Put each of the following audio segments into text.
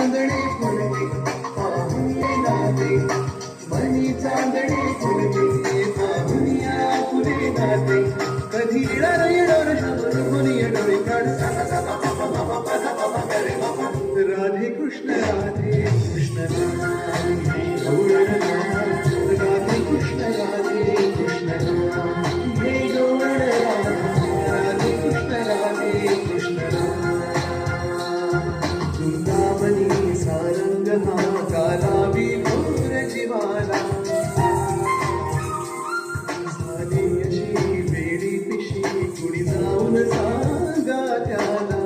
चांदणे फुलते पाहुणे नाते मणी चांदणे फुलते पाहुनिया फुले नाते कधी येणार येणार शबर कोणी येणार प्राण राधे कृष्ण राधे कृष्ण राधे कृष्ण राधे कृष्ण हे गौर राधे कृष्ण राधे कृष्ण वृंदावनी सारंग हा काला विभोर जीवाला झाली अशी वेडी पिशी कुणी जाऊन सांगा त्याला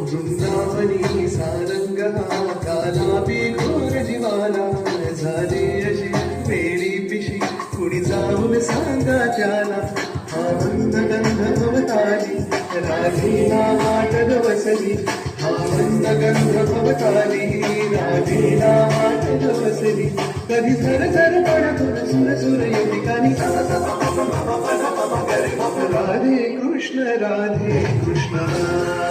वृंदावनी सारंग हा काला विभोर जीवाला झाली अशी वेडी पिशी कुणी जाऊन सांगा त्याला आनंद गंध भवताली राधेला वाटग वसली आनंद गंध भवताली राधेला वाटग वसली कधी झर झर पडत सुर सुर या ठिकाणी राधे कृष्ण